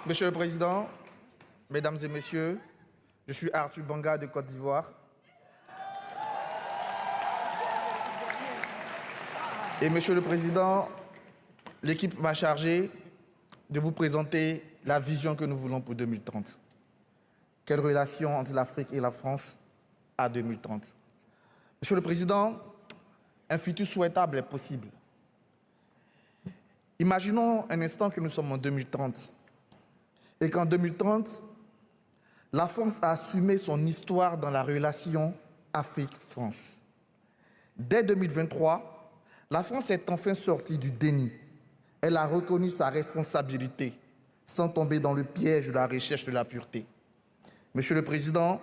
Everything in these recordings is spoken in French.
Monsieur le Président, Mesdames et Messieurs, je suis Arthur Banga de Côte d'Ivoire. Et Monsieur le Président, l'équipe m'a chargé de vous présenter la vision que nous voulons pour 2030. Quelle relation entre l'Afrique et la France à 2030? Monsieur le Président, un futur souhaitable est possible. Imaginons un instant que nous sommes en 2030 et qu'en 2030, la France a assumé son histoire dans la relation Afrique-France. Dès 2023, la France est enfin sortie du déni. Elle a reconnu sa responsabilité sans tomber dans le piège de la recherche de la pureté. Monsieur le Président,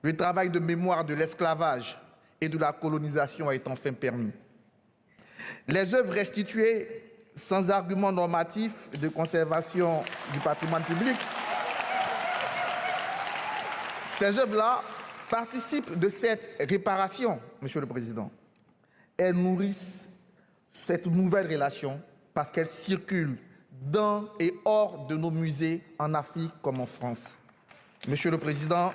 le travail de mémoire de l'esclavage et de la colonisation est enfin permis. Les œuvres restituées sans argument normatif de conservation du patrimoine public, ces œuvres-là participent de cette réparation, Monsieur le Président. Elles nourrissent cette nouvelle relation parce qu'elles circulent dans et hors de nos musées en Afrique comme en France. Monsieur le Président,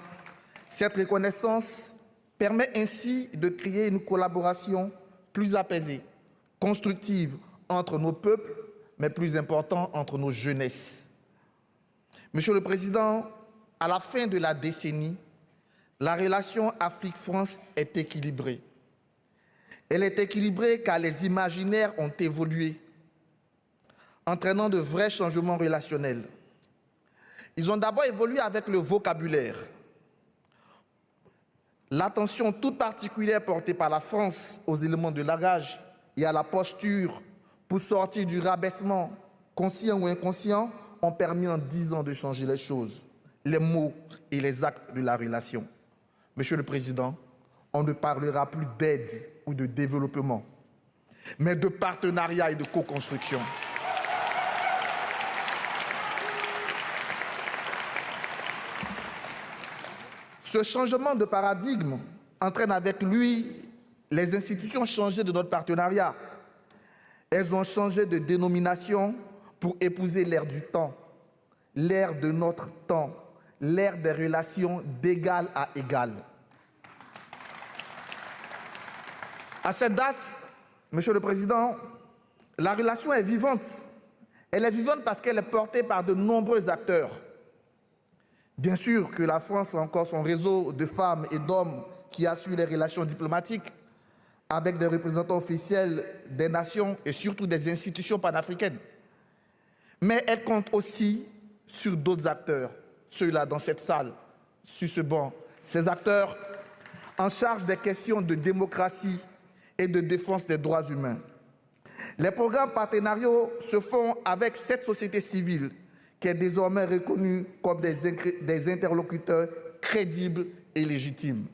cette reconnaissance permet ainsi de créer une collaboration plus apaisée, constructive entre nos peuples, mais plus important, entre nos jeunesses. Monsieur le Président, à la fin de la décennie, la relation Afrique-France est équilibrée. Elle est équilibrée car les imaginaires ont évolué, entraînant de vrais changements relationnels. Ils ont d'abord évolué avec le vocabulaire. L'attention toute particulière portée par la France aux éléments de langage et à la posture pour sortir du rabaissement, conscient ou inconscient, ont permis en 10 ans de changer les choses, les mots et les actes de la relation. Monsieur le Président, on ne parlera plus d'aide ou de développement, mais de partenariat et de co-construction. Ce changement de paradigme entraîne avec lui les institutions changées de notre partenariat. Elles ont changé de dénomination pour épouser l'ère du temps, l'ère de notre temps, l'ère des relations d'égal à égal. À cette date, Monsieur le Président, la relation est vivante. Elle est vivante parce qu'elle est portée par de nombreux acteurs. Bien sûr que la France a encore son réseau de femmes et d'hommes qui assurent les relations diplomatiques avec des représentants officiels des nations et surtout des institutions panafricaines. Mais elle compte aussi sur d'autres acteurs, ceux-là dans cette salle, sur ce banc, ces acteurs en charge des questions de démocratie et de défense des droits humains. Les programmes partenariaux se font avec cette société civile qui est désormais reconnue comme des interlocuteurs crédibles et légitimes.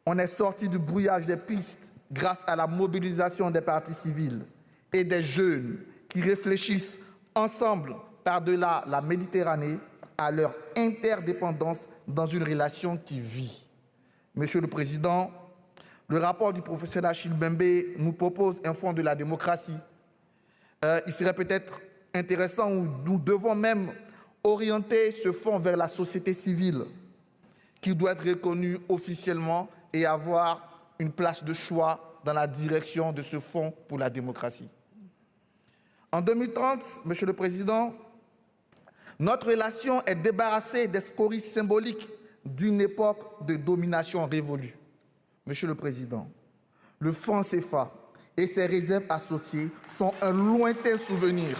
On est sorti du brouillage des pistes grâce à la mobilisation des partis civils et des jeunes qui réfléchissent ensemble par-delà la Méditerranée à leur interdépendance dans une relation qui vit. Monsieur le Président, le rapport du professeur Achille Mbembe nous propose un fonds de la démocratie. Il serait peut-être intéressant, où nous devons même orienter ce fonds vers la société civile, qui doit être reconnue officiellement et avoir une place de choix dans la direction de ce fonds pour la démocratie. En 2030, Monsieur le Président, notre relation est débarrassée des scories symboliques d'une époque de domination révolue. Monsieur le Président, le franc CFA et ses réserves associées sont un lointain souvenir,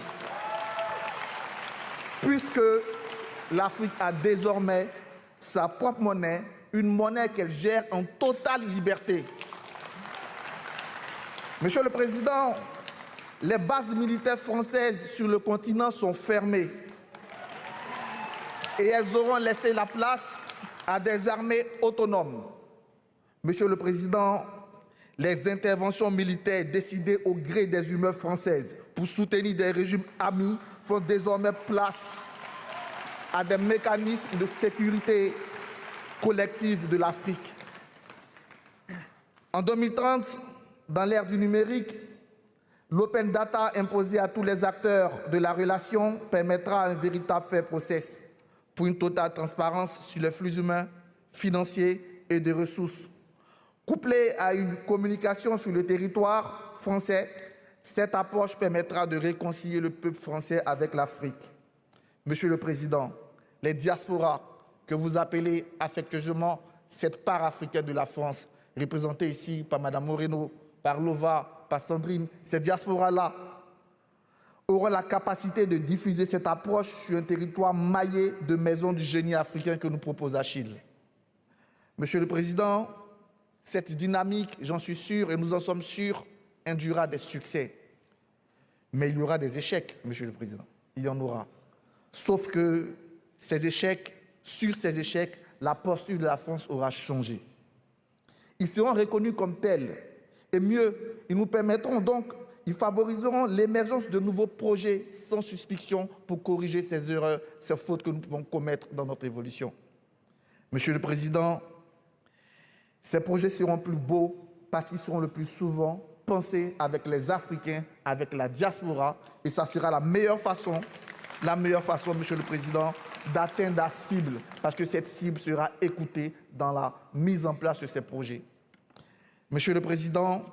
puisque l'Afrique a désormais sa propre monnaie, une monnaie qu'elle gère en totale liberté. Monsieur le Président, les bases militaires françaises sur le continent sont fermées et elles auront laissé la place à des armées autonomes. Monsieur le Président, les interventions militaires décidées au gré des humeurs françaises pour soutenir des régimes amis font désormais place à des mécanismes de sécurité collective de l'Afrique. En 2030, dans l'ère du numérique, L'open data imposé à tous les acteurs de la relation permettra un véritable fair process pour une totale transparence sur les flux humains, financiers et de ressources. Couplée à une communication sur le territoire français, cette approche permettra de réconcilier le peuple français avec l'Afrique. Monsieur le Président, les diasporas que vous appelez affectueusement cette part africaine de la France, représentée ici par Mme Moreno, par Lova, par Sandrine, ces diasporas-là auront la capacité de diffuser cette approche sur un territoire maillé de maisons du génie africain que nous propose Achille. Monsieur le Président, cette dynamique, j'en suis sûr et nous en sommes sûrs, induira des succès. Mais il y aura des échecs, Monsieur le Président. Il y en aura. Sauf que ces échecs, sur ces échecs, la posture de la France aura changé. Ils seront reconnus comme tels. Et mieux, ils nous permettront donc, ils favoriseront l'émergence de nouveaux projets sans suspicion pour corriger ces erreurs, ces fautes que nous pouvons commettre dans notre évolution. Monsieur le Président, ces projets seront plus beaux parce qu'ils seront le plus souvent pensés avec les Africains, avec la diaspora, et ça sera la meilleure façon, Monsieur le Président, d'atteindre la cible, parce que cette cible sera écoutée dans la mise en place de ces projets. Monsieur le Président,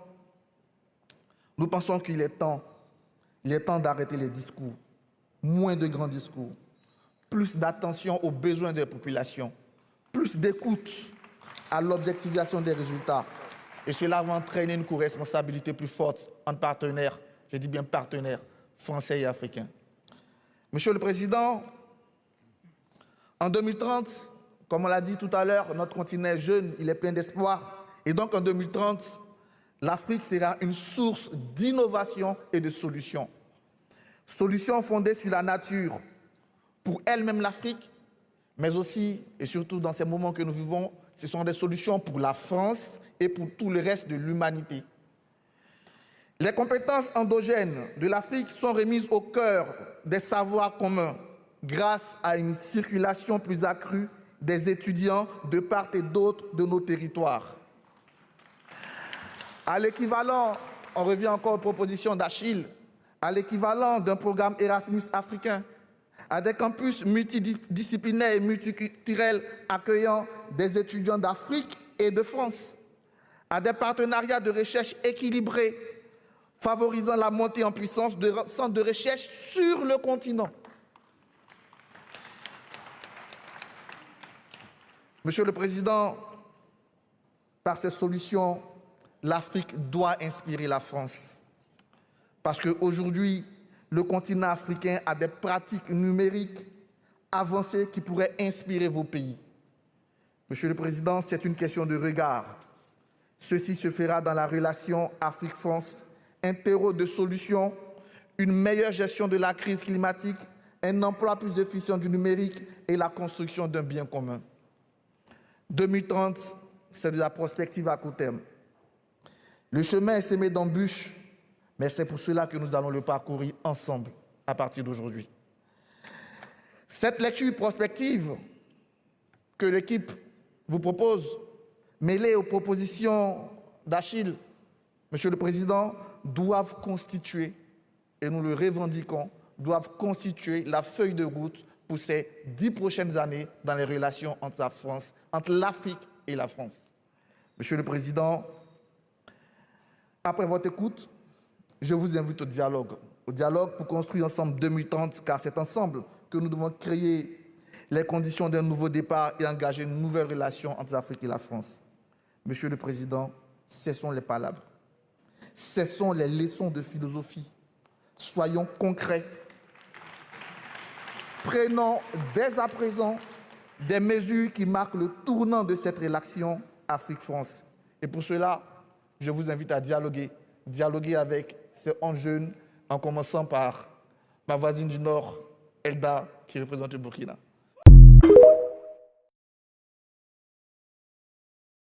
nous pensons qu'il est temps d'arrêter les discours, moins de grands discours, plus d'attention aux besoins des populations, plus d'écoute à l'objectivation des résultats. Et cela va entraîner une co-responsabilité plus forte entre partenaires, je dis bien partenaires, français et africains. Monsieur le Président, en 2030, comme on l'a dit tout à l'heure, notre continent est jeune, il est plein d'espoir. Et donc en 2030, l'Afrique sera une source d'innovation et de solutions. Solutions fondées sur la nature, pour elle-même l'Afrique, mais aussi et surtout dans ces moments que nous vivons, ce sont des solutions pour la France et pour tout le reste de l'humanité. Les compétences endogènes de l'Afrique sont remises au cœur des savoirs communs grâce à une circulation plus accrue des étudiants de part et d'autre de nos territoires. À l'équivalent, on revient encore aux propositions d'Achille, à l'équivalent d'un programme Erasmus africain, à des campus multidisciplinaires et multiculturels accueillant des étudiants d'Afrique et de France, à des partenariats de recherche équilibrés, favorisant la montée en puissance de centres de recherche sur le continent. Monsieur le Président, par ces solutions, l'Afrique doit inspirer la France. Parce qu'aujourd'hui, le continent africain a des pratiques numériques avancées qui pourraient inspirer vos pays. Monsieur le Président, c'est une question de regard. Ceci se fera dans la relation Afrique-France, un terreau de solutions, une meilleure gestion de la crise climatique, un emploi plus efficient du numérique et la construction d'un bien commun. 2030, c'est de la prospective à court terme. Le chemin est semé d'embûches, mais c'est pour cela que nous allons le parcourir ensemble à partir d'aujourd'hui. Cette lecture prospective que l'équipe vous propose, mêlée aux propositions d'Achille, Monsieur le Président, doivent constituer, et nous le revendiquons, doivent constituer la feuille de route pour ces 10 prochaines années dans les relations entre la France, entre l'Afrique et la France. Monsieur le Président, après votre écoute, je vous invite au dialogue pour construire ensemble 2030, car c'est ensemble que nous devons créer les conditions d'un nouveau départ et engager une nouvelle relation entre l'Afrique et la France. Monsieur le Président, cessons les palabres, cessons les leçons de philosophie, soyons concrets, prenons dès à présent des mesures qui marquent le tournant de cette relation Afrique-France. Et pour cela, je vous invite à dialoguer avec ces 11 jeunes, en commençant par ma voisine du Nord, Elda, qui représente le Burkina.